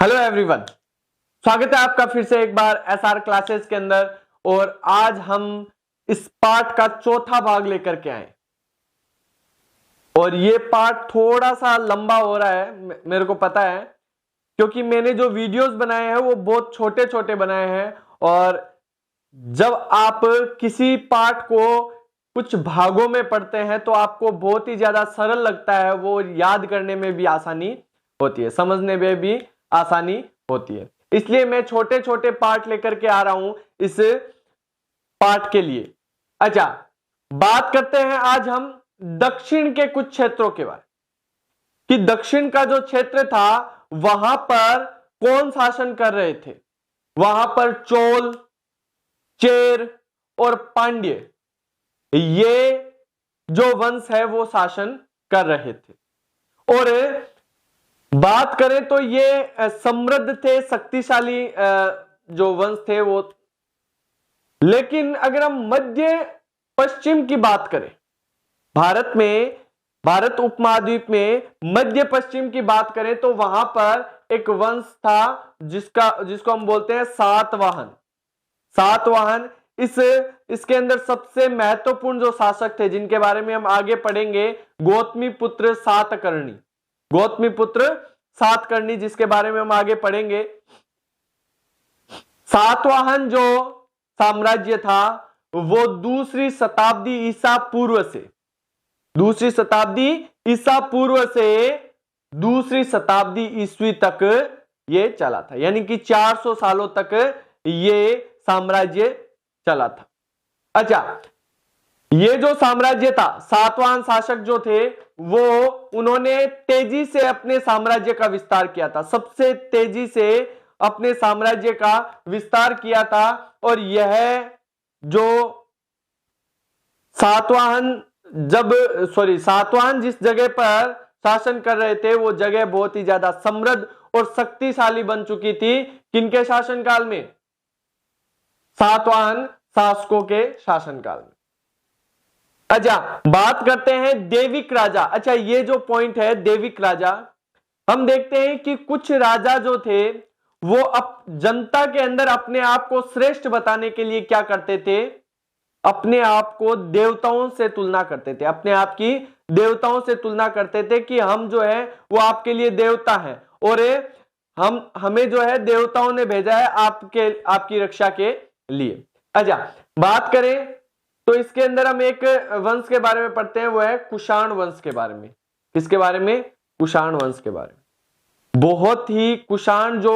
Hello everyone, स्वागत है आपका फिर से एक बार एसआर क्लासेस के अंदर। और आज हम इस पार्ट का चौथा भाग लेकर के आए और ये पार्ट थोड़ा सा लंबा हो रहा है, मेरे को पता है, क्योंकि मैंने जो वीडियोस बनाए हैं वो बहुत छोटे छोटे बनाए हैं। और जब आप किसी पार्ट को कुछ भागों में पढ़ते हैं तो आपको बहुत ही ज्यादा सरल लगता है, वो याद करने में भी आसानी होती है, समझने में भी आसानी होती है। इसलिए मैं छोटे छोटे पार्ट लेकर के आ रहा हूं इस पार्ट के लिए। अच्छा, बात करते हैं आज हम दक्षिण के कुछ क्षेत्रों के बारे कि दक्षिण का जो क्षेत्र था वहां पर कौन शासन कर रहे थे। वहां पर चोल, चेर और पांड्य, ये जो वंश है वो शासन कर रहे थे। और बात करें तो ये समृद्ध थे, शक्तिशाली जो वंश थे वो। लेकिन अगर हम मध्य पश्चिम की बात करें, भारत उपमहाद्वीप में मध्य पश्चिम की बात करें तो वहां पर एक वंश था जिसको हम बोलते हैं सातवाहन। इसके अंदर सबसे महत्वपूर्ण जो शासक थे जिनके बारे में हम आगे पढ़ेंगे, गौतमीपुत्र सातकर्णी, जिसके बारे में हम आगे पढ़ेंगे। सातवाहन जो साम्राज्य था वो दूसरी शताब्दी ईसा पूर्व से दूसरी शताब्दी ईस्वी तक ये चला था, यानी कि 400 सालों तक ये साम्राज्य चला था। अच्छा, ये जो साम्राज्य था, सातवाहन शासक जो थे वो उन्होंने तेजी से अपने साम्राज्य का विस्तार किया था, सबसे तेजी से अपने साम्राज्य का विस्तार किया था। और यह जो सातवाहन जिस जगह पर शासन कर रहे थे वो जगह बहुत ही ज्यादा समृद्ध और शक्तिशाली बन चुकी थी। किनके शासनकाल में? सातवाहन शासकों के शासनकाल में। अच्छा, बात करते हैं देविक राजा। अच्छा, ये जो पॉइंट है देविक राजा, हम देखते हैं कि कुछ राजा जो थे वो जनता के अंदर अपने आप को श्रेष्ठ बताने के लिए क्या करते थे? अपने आप को देवताओं से तुलना करते थे, अपने आप की देवताओं से तुलना करते थे कि हम जो है वो आपके लिए देवता हैं और हमें जो है देवताओं ने भेजा है आपकी रक्षा के लिए। अच्छा, बात करें तो इसके अंदर हम एक वंश के बारे में पढ़ते हैं, वो है कुषाण वंश के बारे में। किसके बारे में? कुषाण वंश के बारे में। बहुत ही कुषाण जो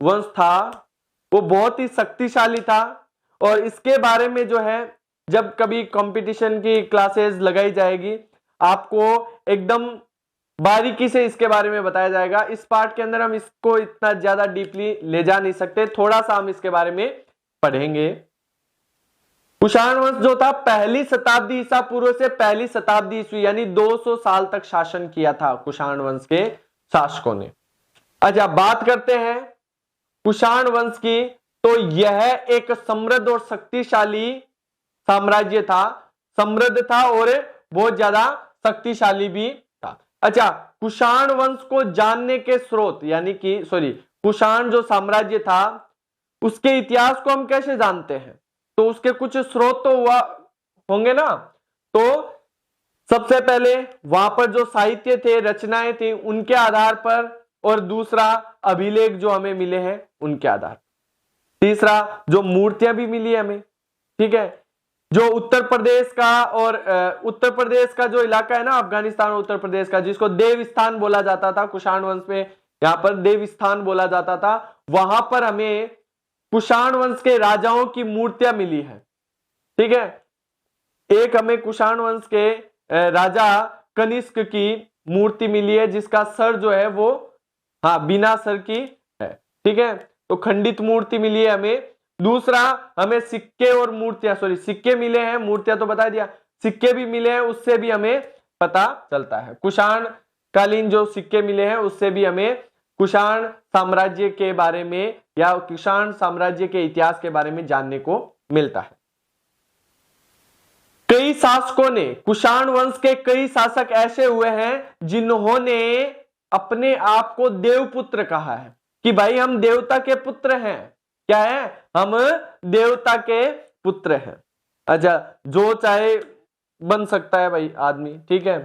वंश था वो बहुत ही शक्तिशाली था। और इसके बारे में जो है जब कभी कंपटीशन की क्लासेस लगाई जाएगी आपको एकदम बारीकी से इसके बारे में बताया जाएगा। इस पार्ट के अंदर हम इसको इतना ज्यादा डीपली ले जा नहीं सकते, थोड़ा सा हम इसके बारे में पढ़ेंगे। कुषाण वंश जो था पहली शताब्दी ईसा पूर्व से पहली शताब्दी ईस्वी, यानी 200 साल तक शासन किया था कुषाण वंश के शासकों ने। अच्छा, बात करते हैं कुषाण वंश की, तो यह एक समृद्ध और शक्तिशाली साम्राज्य था, समृद्ध था और बहुत ज्यादा शक्तिशाली भी था। अच्छा, कुषाण वंश को जानने के स्रोत, यानी कि कुषाण जो साम्राज्य था उसके इतिहास को हम कैसे जानते हैं? तो उसके कुछ स्रोत तो हुआ होंगे ना। तो सबसे पहले वहां पर जो साहित्य थे, रचनाएं थी, उनके आधार पर, और दूसरा अभिलेख जो हमें मिले हैं उनके आधार पर, तीसरा जो मूर्तियां भी मिली है हमें, ठीक है, जो उत्तर प्रदेश का जो इलाका है ना, अफगानिस्तान और उत्तर प्रदेश का, जिसको देवस्थान बोला जाता था, कुषाण वंश में यहां पर देवस्थान बोला जाता था, वहां पर हमें कुषाण वंश के राजाओं की मूर्तियां मिली है। ठीक है, एक हमें कुषाण वंश के राजा कनिष्क की मूर्ति मिली है जिसका सर जो है वो बिना सर की है। ठीक है, तो खंडित मूर्ति मिली है हमें। दूसरा, हमें सिक्के और मूर्तियां, सिक्के मिले हैं, मूर्तियां तो बता दिया, सिक्के भी मिले हैं, उससे भी हमें पता चलता है। कुषाण कालीन जो सिक्के मिले हैं उससे भी हमें कुषाण साम्राज्य के बारे में या कुषाण साम्राज्य के इतिहास के बारे में जानने को मिलता है। कई शासकों ने, कुषाण वंश के कई शासक ऐसे हुए हैं जिन्होंने अपने आप को देवपुत्र कहा है कि भाई हम देवता के पुत्र हैं। क्या है? हम देवता के पुत्र हैं। अच्छा, जो चाहे बन सकता है भाई आदमी, ठीक है,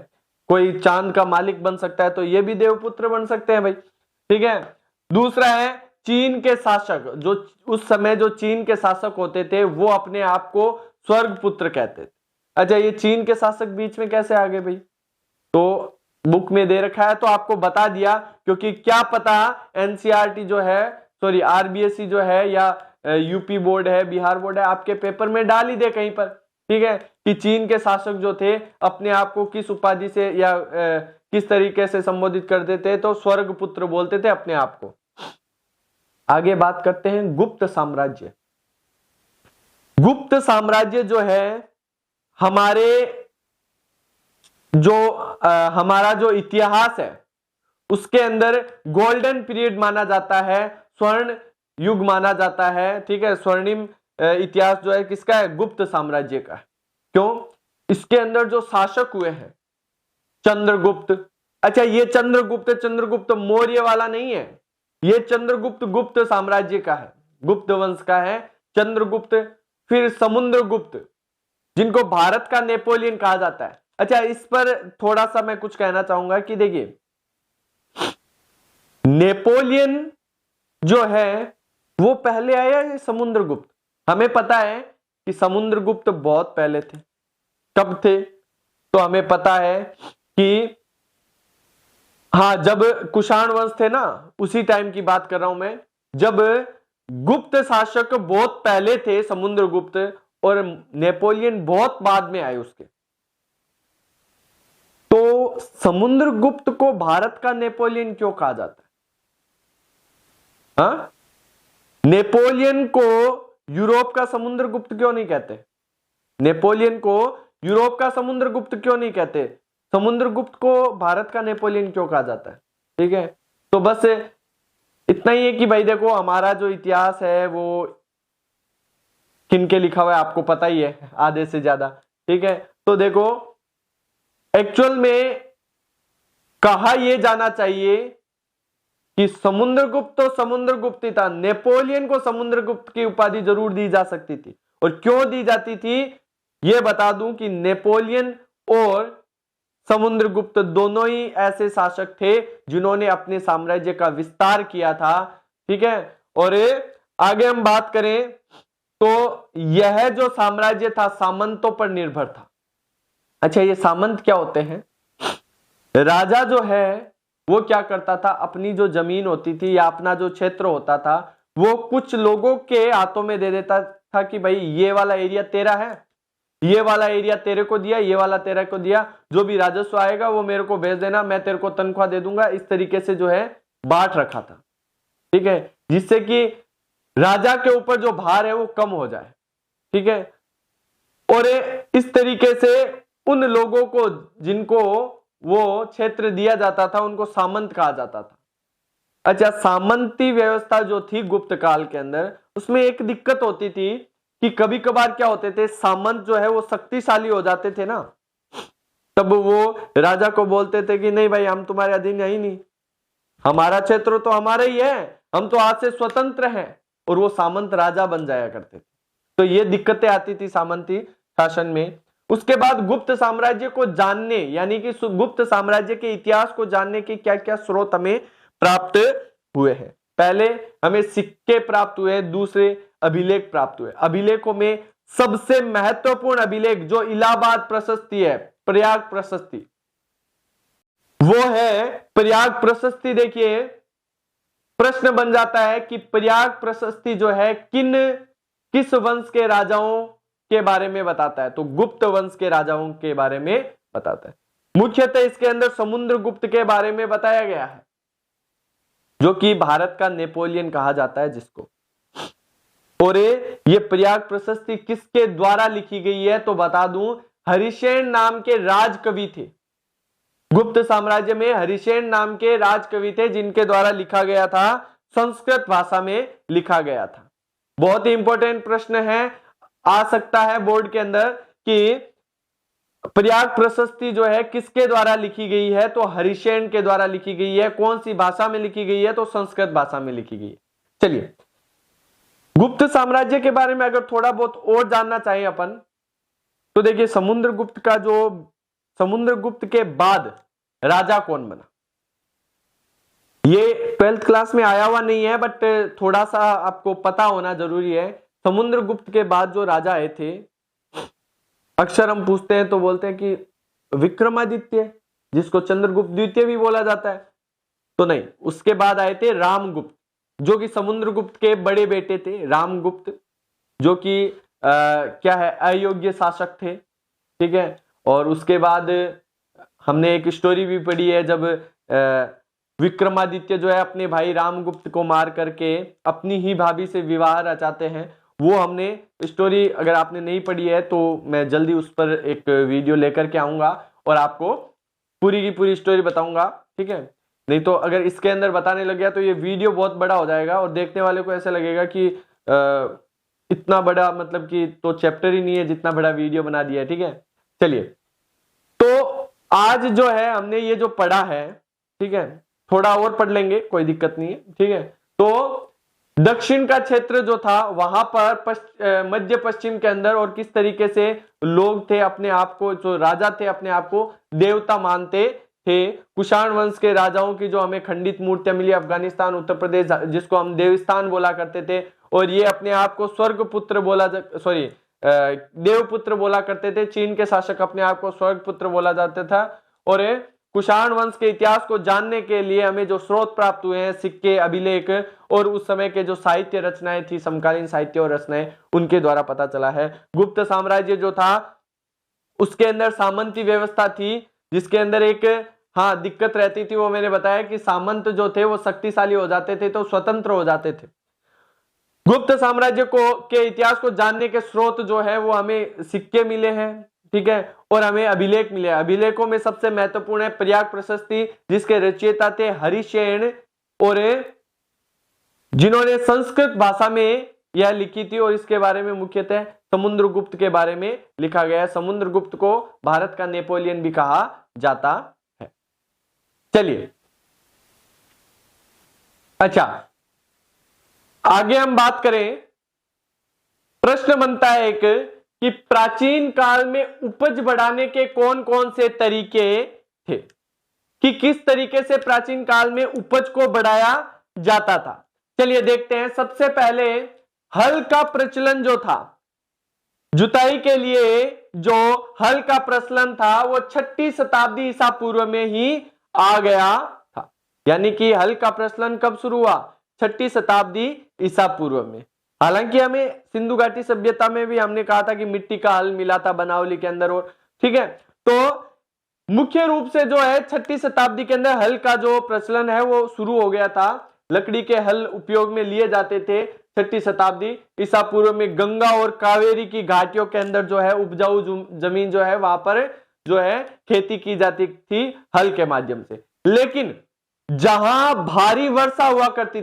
कोई चांद का मालिक बन सकता है, तो ये भी देवपुत्र बन सकते हैं भाई, ठीक है। दूसरा है चीन के शासक, जो उस समय जो चीन के शासक होते थे वो अपने आप को स्वर्ग पुत्र कहते थे। अच्छा, ये चीन के शासक बीच में कैसे आ गए भाई? तो बुक में दे रखा है तो आपको बता दिया, क्योंकि क्या पता एनसीईआरटी जो है, सॉरी आरबीएसई जो है या यूपी बोर्ड है, बिहार बोर्ड है, आपके पेपर में डाल ही दे कहीं पर, ठीक है, कि चीन के शासक जो थे अपने आप को किस उपाधि से या किस तरीके से संबोधित करते थे, तो स्वर्ग पुत्र बोलते थे अपने आप को। आगे बात करते हैं गुप्त साम्राज्य। गुप्त साम्राज्य जो है हमारा जो इतिहास है उसके अंदर गोल्डन पीरियड माना जाता है, स्वर्ण युग माना जाता है, ठीक है। स्वर्णिम इतिहास जो है किसका है? गुप्त साम्राज्य का। क्यों? इसके अंदर जो शासक हुए हैं चंद्रगुप्त। अच्छा, ये चंद्रगुप्त मौर्य वाला नहीं है, ये चंद्रगुप्त गुप्त साम्राज्य का है, गुप्त वंश का है चंद्रगुप्त। फिर समुद्रगुप्त, जिनको भारत का नेपोलियन कहा जाता है। अच्छा, इस पर थोड़ा सा मैं कुछ कहना चाहूंगा कि देखिए, नेपोलियन जो है वो पहले आया या समुद्रगुप्त? हमें पता है कि समुद्रगुप्त बहुत पहले थे। कब थे? तो हमें पता है कि हाँ, जब कुषाण वंश थे ना, उसी टाइम की बात कर रहा हूं मैं, जब गुप्त शासक बहुत पहले थे समुद्रगुप्त, और नेपोलियन बहुत बाद में आए उसके। तो समुद्रगुप्त को भारत का नेपोलियन क्यों कहा जाता है? हाँ? नेपोलियन को यूरोप का समुद्रगुप्त क्यों नहीं कहते? नेपोलियन को यूरोप का समुद्रगुप्त क्यों नहीं कहते? समुद्रगुप्त को भारत का नेपोलियन क्यों कहा जाता है? ठीक है, तो बस इतना ही है कि भाई देखो, हमारा जो इतिहास है वो किनके लिखा हुआ है आपको पता ही है, आधे से ज्यादा, ठीक है। तो देखो, एक्चुअल में कहा यह जाना चाहिए कि समुद्रगुप्त तो समुद्रगुप्त ही था, नेपोलियन को समुद्रगुप्त की उपाधि जरूर दी जा सकती थी। और क्यों दी जाती थी यह बता दूं कि नेपोलियन और समुद्रगुप्त दोनों ही ऐसे शासक थे जिन्होंने अपने साम्राज्य का विस्तार किया था, ठीक है। और आगे हम बात करें तो यह जो साम्राज्य था सामंतों पर निर्भर था। अच्छा, ये सामंत क्या होते हैं? राजा जो है वो क्या करता था, अपनी जो जमीन होती थी या अपना जो क्षेत्र होता था वो कुछ लोगों के हाथों में दे देता था कि भाई ये वाला एरिया तेरा है, ये वाला एरिया तेरे को दिया, ये वाला तेरे को दिया, जो भी राजस्व आएगा वो मेरे को भेज देना, मैं तेरे को तनख्वाह दे दूंगा। इस तरीके से जो है बांट रखा था, ठीक है, जिससे कि राजा के ऊपर जो भार है वो कम हो जाए, ठीक है। और इस तरीके से उन लोगों को जिनको वो क्षेत्र दिया जाता था उनको सामंत कहा जाता था। अच्छा, सामंती व्यवस्था जो थी गुप्त काल के अंदर, उसमें एक दिक्कत होती थी कि कभी कभार क्या होते थे, सामंत जो है वो शक्तिशाली हो जाते थे ना, तब वो राजा को बोलते थे कि नहीं भाई, हम तुम्हारे अधीन है ही नहीं, हमारा क्षेत्र तो हमारा ही है, हम तो आज से स्वतंत्र हैं, और वो सामंत राजा बन जाया करते थे। तो ये दिक्कतें आती थी सामंती शासन में। उसके बाद गुप्त साम्राज्य को जानने, यानी कि गुप्त साम्राज्य के इतिहास को जानने के क्या क्या स्रोत हमें प्राप्त हुए हैं। पहले हमें सिक्के प्राप्त हुए, दूसरे अभिलेख प्राप्त हुए। अभिलेखों में सबसे महत्वपूर्ण अभिलेख जो इलाहाबाद प्रशस्ति है, प्रयाग प्रशस्ति, वो है प्रयाग प्रशस्ति। देखिए, प्रश्न बन जाता है कि प्रयाग प्रशस्ति जो है किस वंश के राजाओं के बारे में बताता है, तो गुप्त वंश के राजाओं के बारे में बताता है। मुख्यतः इसके अंदर समुद्रगुप्त के बारे में बताया गया है, जो कि भारत का नेपोलियन कहा जाता है जिसको। और ये प्रयाग प्रशस्ति किसके द्वारा लिखी गई है, तो बता दूं, हरिसेन नाम के राजकवि थे। गुप्त साम्राज्य में हरिसेन नाम के राजकवि थे जिनके द्वारा लिखा गया था, संस्कृत भाषा में लिखा गया था। बहुत ही इंपॉर्टेंट प्रश्न है, आ सकता है बोर्ड के अंदर कि प्रयाग प्रशस्ति जो है किसके द्वारा लिखी गई है? तो हरिसेन के द्वारा लिखी गई है। कौन सी भाषा में लिखी गई है? तो संस्कृत भाषा में लिखी गई है। चलिए, गुप्त साम्राज्य के बारे में अगर थोड़ा बहुत और जानना चाहें अपन, तो देखिए समुद्रगुप्त के बाद राजा कौन बना? ये 12th क्लास में आया हुआ नहीं है, बट थोड़ा सा आपको पता होना जरूरी है। समुद्रगुप्त के बाद जो राजा आए थे, अक्सर हम पूछते हैं तो बोलते हैं कि विक्रमादित्य, जिसको चंद्रगुप्त द्वितीय भी बोला जाता है, तो नहीं, उसके बाद आए थे रामगुप्त, जो कि समुद्रगुप्त के बड़े बेटे थे। रामगुप्त जो कि क्या है, अयोग्य शासक थे, ठीक है। और उसके बाद हमने एक स्टोरी भी पढ़ी है, जब विक्रमादित्य जो है अपने भाई रामगुप्त को मार करके अपनी ही भाभी से विवाह रचाते हैं। वो हमने स्टोरी, अगर आपने नहीं पढ़ी है तो मैं जल्दी उस पर एक वीडियो लेकर के आऊंगा और आपको पूरी की पूरी स्टोरी बताऊंगा, ठीक है। नहीं तो अगर इसके अंदर बताने लग गया तो ये वीडियो बहुत बड़ा हो जाएगा और देखने वाले को ऐसा लगेगा कि इतना बड़ा, मतलब कि तो चैप्टर ही नहीं है, जितना बड़ा वीडियो बना दिया है, ठीक है। चलिए, तो आज जो है हमने ये जो पढ़ा है, ठीक है, थोड़ा और पढ़ लेंगे, कोई दिक्कत नहीं है, ठीक है। तो दक्षिण का क्षेत्र जो था, वहां पर मध्य पश्चिम के अंदर और किस तरीके से लोग थे अपने आप को, जो राजा थे अपने आप को देवता मानते थे। कुषाण वंश के राजाओं की जो हमें खंडित मूर्तियां मिली अफगानिस्तान, उत्तर प्रदेश, जिसको हम देवस्थान बोला करते थे, और ये अपने आप को स्वर्गपुत्र देवपुत्र बोला करते थे। चीन के शासक अपने आप को स्वर्गपुत्र बोला जाता था। और कुषाण वंश के इतिहास को जानने के लिए हमें जो स्रोत प्राप्त हुए हैं, सिक्के, अभिलेख और उस समय के जो साहित्य रचनाएं थी, समकालीन साहित्य और रचनाएं, उनके द्वारा पता चला है। गुप्त साम्राज्य जो था उसके अंदर सामंती व्यवस्था थी, जिसके अंदर एक दिक्कत रहती थी, वो मैंने बताया कि सामंत जो थे वो शक्तिशाली हो जाते थे तो स्वतंत्र हो जाते थे। गुप्त साम्राज्य के इतिहास को जानने के स्रोत जो है वो हमें सिक्के मिले हैं, ठीक है, और हमें अभिलेख मिले। अभिलेखों में सबसे महत्वपूर्ण है प्रयाग प्रशस्ति, जिसके रचयिता थे हरिसेन, और जिन्होंने संस्कृत भाषा में यह लिखी थी। और इसके बारे में मुख्यतः समुद्रगुप्त के बारे में लिखा गया है। समुद्रगुप्त को भारत का नेपोलियन भी कहा जाता है। चलिए, अच्छा, आगे हम बात करें, प्रश्न बनता है एक कि प्राचीन काल में उपज बढ़ाने के कौन कौन से तरीके थे, कि किस तरीके से प्राचीन काल में उपज को बढ़ाया जाता था। चलिए देखते हैं। सबसे पहले हल का प्रचलन जो था, जुताई के लिए जो हल का प्रचलन था वो 6ठी शताब्दी ईसा पूर्व में ही आ गया था। यानी कि हल का प्रचलन कब शुरू हुआ? 6ठी शताब्दी ईसा पूर्व में। हालांकि हमें सिंधु घाटी सभ्यता में भी हमने कहा था कि मिट्टी का हल मिला था बनावली के अंदर, और ठीक है। तो मुख्य रूप से जो है 6ठी शताब्दी के अंदर हल का जो प्रचलन है वो शुरू हो गया था। लकड़ी के हल उपयोग में लिए जाते थे। 6ठी शताब्दी ईसा पूर्व में गंगा और कावेरी की घाटियों के अंदर जो है उपजाऊ जमीन जो है वहां पर जो है खेती की जाती थी हल के माध्यम से। लेकिन जहां भारी वर्षा हुआ करती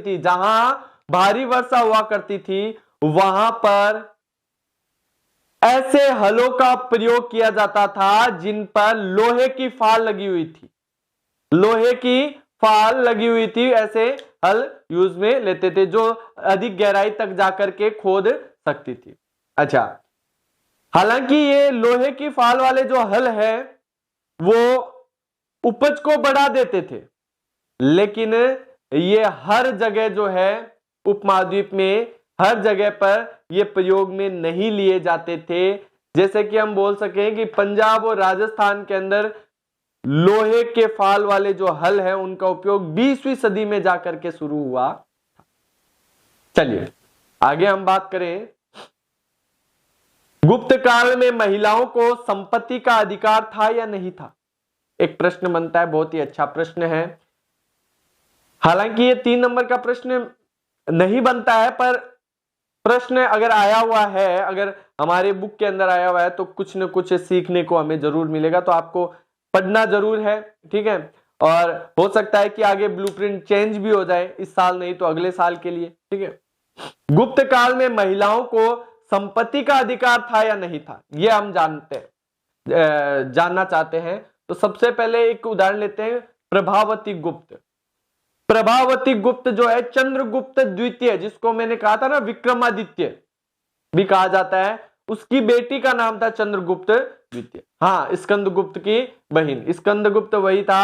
थी वहां पर ऐसे हलों का प्रयोग किया जाता था जिन पर लोहे की फाल लगी हुई थी। ऐसे हल यूज में लेते थे जो अधिक गहराई तक जाकर के खोद सकती थी। अच्छा, हालांकि ये लोहे की फाल वाले जो हल है वो उपज को बढ़ा देते थे, लेकिन ये हर जगह जो है उपमहाद्वीप में हर जगह पर ये प्रयोग में नहीं लिए जाते थे। जैसे कि हम बोल सकें कि पंजाब और राजस्थान के अंदर लोहे के फाल वाले जो हल है उनका उपयोग 20वीं सदी में जाकर के शुरू हुआ। चलिए आगे हम बात करें, गुप्त काल में महिलाओं को संपत्ति का अधिकार था या नहीं था? एक प्रश्न बनता है, बहुत ही अच्छा प्रश्न है। हालांकि ये 3 नंबर का प्रश्न नहीं बनता है, पर प्रश्न अगर आया हुआ है, अगर हमारे बुक के अंदर आया हुआ है तो कुछ न कुछ सीखने को हमें जरूर मिलेगा। तो आपको पढ़ना जरूर है, ठीक है। और हो सकता है कि आगे ब्लूप्रिंट चेंज भी हो जाए, इस साल नहीं तो अगले साल के लिए, ठीक है। गुप्त काल में महिलाओं को संपत्ति का अधिकार था या नहीं था, यह हम जानते हैं। जानना चाहते हैं तो सबसे पहले एक उदाहरण लेते हैं, प्रभावती गुप्त। प्रभावती गुप्त जो है चंद्रगुप्त द्वितीय, जिसको मैंने कहा था ना विक्रमादित्य भी कहा जाता है, उसकी बेटी का नाम था चंद्रगुप्त द्वितीय। हाँ, स्कंदगुप्त की बहन। स्कंदगुप्त वही था,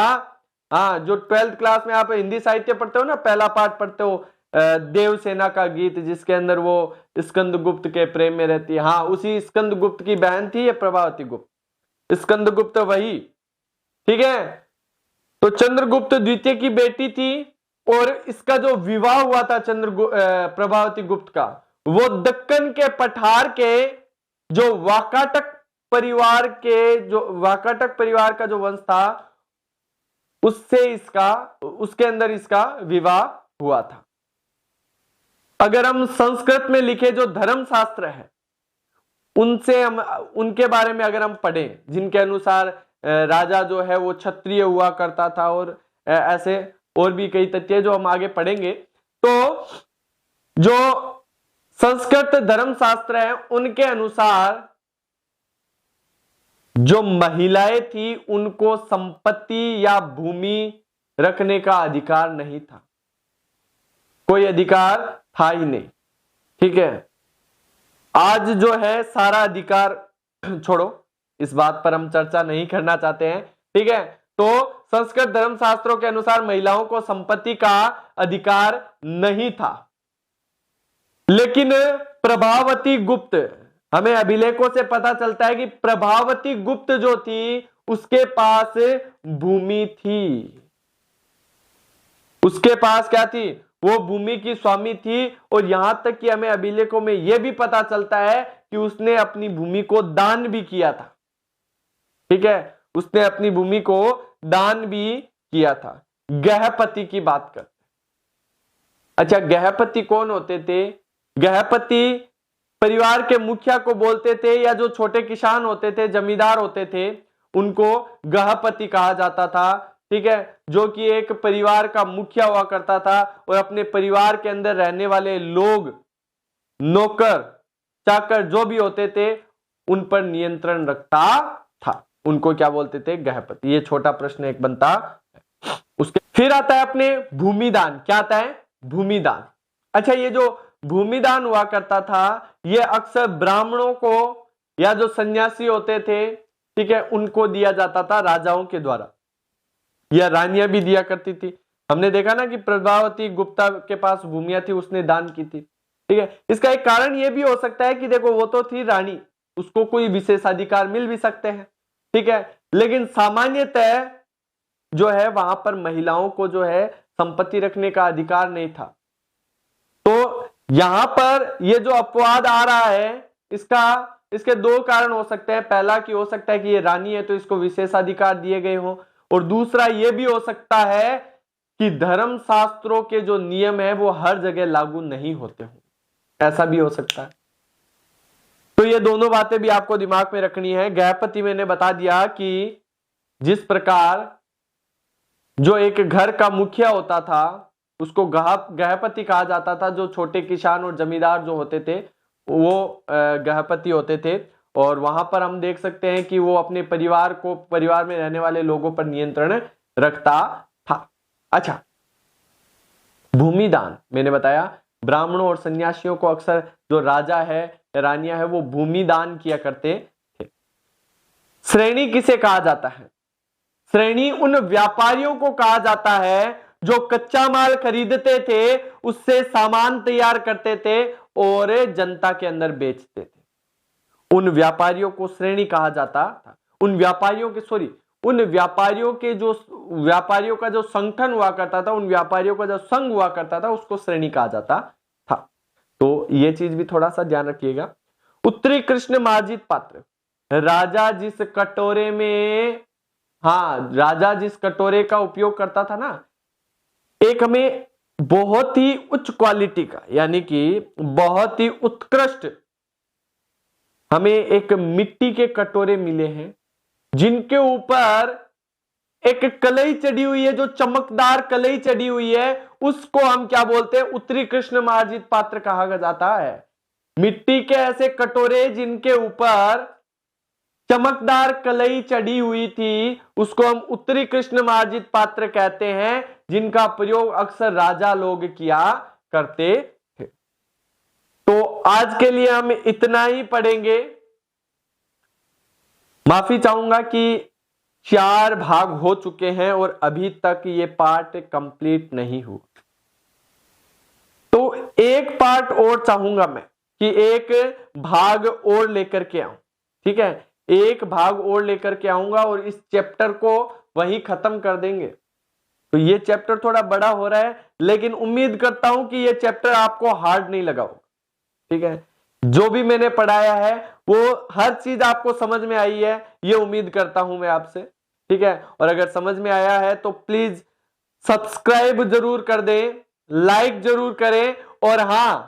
हाँ, जो 12th क्लास में आप हिंदी साहित्य पढ़ते हो ना, पहला पाठ पढ़ते हो, देवसेना का गीत, जिसके अंदर वो स्कंदगुप्त के प्रेम में रहती है। हाँ, उसी स्कंदगुप्त की बहन थी ये प्रभावती गुप्त। स्कंदगुप्त वही, ठीक है। तो चंद्रगुप्त द्वितीय की बेटी थी और इसका जो विवाह हुआ था प्रभावती गुप्त का, वो दक्कन के पठार के जो वाकाटक परिवार का जो वंश था उसके अंदर इसका विवाह हुआ था। अगर हम संस्कृत में लिखे जो धर्म शास्त्र है उनके बारे में अगर हम पढ़ें, जिनके अनुसार राजा जो है वो क्षत्रिय हुआ करता था, और ऐसे और भी कई तथ्य जो हम आगे पढ़ेंगे, तो जो संस्कृत धर्म शास्त्र है उनके अनुसार जो महिलाएं थी उनको संपत्ति या भूमि रखने का अधिकार नहीं था, कोई अधिकार था ही नहीं, ठीक है। आज जो है सारा अधिकार छोड़ो, इस बात पर हम चर्चा नहीं करना चाहते हैं, ठीक है। तो संस्कृत धर्म शास्त्रों के अनुसार महिलाओं को संपत्ति का अधिकार नहीं था, लेकिन प्रभावती गुप्त, हमें अभिलेखों से पता चलता है कि प्रभावती गुप्त जो थी उसके पास भूमि थी, उसके पास क्या थी, वो भूमि की स्वामी थी। और यहां तक कि हमें अभिलेखों में यह भी पता चलता है कि उसने अपनी भूमि को दान भी किया था, ठीक है, उसने अपनी भूमि को दान भी किया था। गृहपति की बात करते हैं। अच्छा, गृहपति कौन होते थे? गृहपति परिवार के मुखिया को बोलते थे, या जो छोटे किसान होते थे, जमींदार होते थे, उनको गृहपति कहा जाता था, ठीक है, जो कि एक परिवार का मुखिया हुआ करता था और अपने परिवार के अंदर रहने वाले लोग, नौकर चाकर जो भी होते थे, उन पर नियंत्रण रखता था। उनको क्या बोलते थे? गृहपति। ये छोटा प्रश्न एक बनता है। उसके फिर आता है अपने भूमिदान। क्या आता है? भूमिदान। अच्छा, ये जो भूमिदान हुआ करता था, ये अक्सर ब्राह्मणों को या जो सन्यासी होते थे, ठीक है, उनको दिया जाता था राजाओं के द्वारा, या रानियां भी दिया करती थी। हमने देखा ना कि प्रभावती गुप्ता के पास भूमियां थी, उसने दान की थी, ठीक है। इसका एक कारण यह भी हो सकता है कि देखो, वो तो थी रानी, उसको कोई विशेषाधिकार मिल भी सकते हैं, ठीक है, लेकिन सामान्यतः जो है वहां पर महिलाओं को जो है संपत्ति रखने का अधिकार नहीं था। तो यहां पर ये जो अपवाद आ रहा है, इसके दो कारण हो सकते हैं। पहला कि हो सकता है कि ये रानी है तो इसको विशेषाधिकार दिए गए हों, और दूसरा ये भी हो सकता है कि धर्म शास्त्रों के जो नियम है वो हर जगह लागू नहीं होते हों, ऐसा भी हो सकता है। तो ये दोनों बातें भी आपको दिमाग में रखनी है। गृहपति मैंने बता दिया कि जिस प्रकार जो एक घर का मुखिया होता था उसको गृहपति कहा जाता था, जो छोटे किसान और जमींदार जो होते थे वो गृहपति होते थे, और वहां पर हम देख सकते हैं कि वो अपने परिवार में रहने वाले लोगों पर नियंत्रण रखता था। अच्छा, भूमिदान मैंने बताया, ब्राह्मणों और सन्यासियों को अक्सर जो राजा है, रानियां है, वो भूमिदान किया करते थे। श्रेणी किसे कहा जाता है? श्रेणी उन व्यापारियों को कहा जाता है जो कच्चा माल खरीदते थे, उससे सामान तैयार करते थे और जनता के अंदर बेचते थे। उन व्यापारियों को श्रेणी कहा जाता था। उन व्यापारियों का जो संगठन हुआ करता था, उन व्यापारियों का जो संघ हुआ करता था, उसको श्रेणी कहा जाता था। तो ये चीज भी थोड़ा सा ध्यान रखिएगा। उत्तरी कृष्ण मार्जित पात्र, राजा जिस कटोरे का उपयोग करता था ना, एक हमें बहुत ही उच्च क्वालिटी का, यानी कि बहुत ही उत्कृष्ट हमें एक मिट्टी के कटोरे मिले हैं, जिनके ऊपर एक कलई चढ़ी हुई है, जो चमकदार कलई चढ़ी हुई है, उसको हम क्या बोलते हैं? उत्तरी कृष्ण मार्जित पात्र कहा जाता है। मिट्टी के ऐसे कटोरे जिनके ऊपर चमकदार कलई चढ़ी हुई थी, उसको हम उत्तरी कृष्ण मार्जित पात्र कहते हैं, जिनका प्रयोग अक्सर राजा लोग किया करते थे। तो आज के लिए हम इतना ही पढ़ेंगे। माफी चाहूंगा कि 4 भाग हो चुके हैं और अभी तक ये पार्ट कंप्लीट नहीं हुआ। तो एक पार्ट और चाहूंगा मैं कि एक भाग और लेकर के आऊं, ठीक है, एक भाग और लेकर के आऊंगा और इस चैप्टर को वहीं खत्म कर देंगे। तो ये चैप्टर थोड़ा बड़ा हो रहा है, लेकिन उम्मीद करता हूं कि ये चैप्टर आपको हार्ड नहीं लगा होगा, ठीक है। जो भी मैंने पढ़ाया है वो हर चीज आपको समझ में आई है, ये उम्मीद करता हूं मैं आपसे, ठीक है। और अगर समझ में आया है तो प्लीज सब्सक्राइब जरूर कर दें, लाइक जरूर करें, और हां,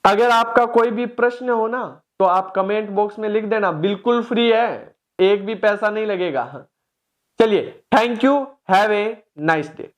अगर आपका कोई भी प्रश्न हो ना तो आप कमेंट बॉक्स में लिख देना, बिल्कुल फ्री है, एक भी पैसा नहीं लगेगा। चलिए, thank you, have a nice day.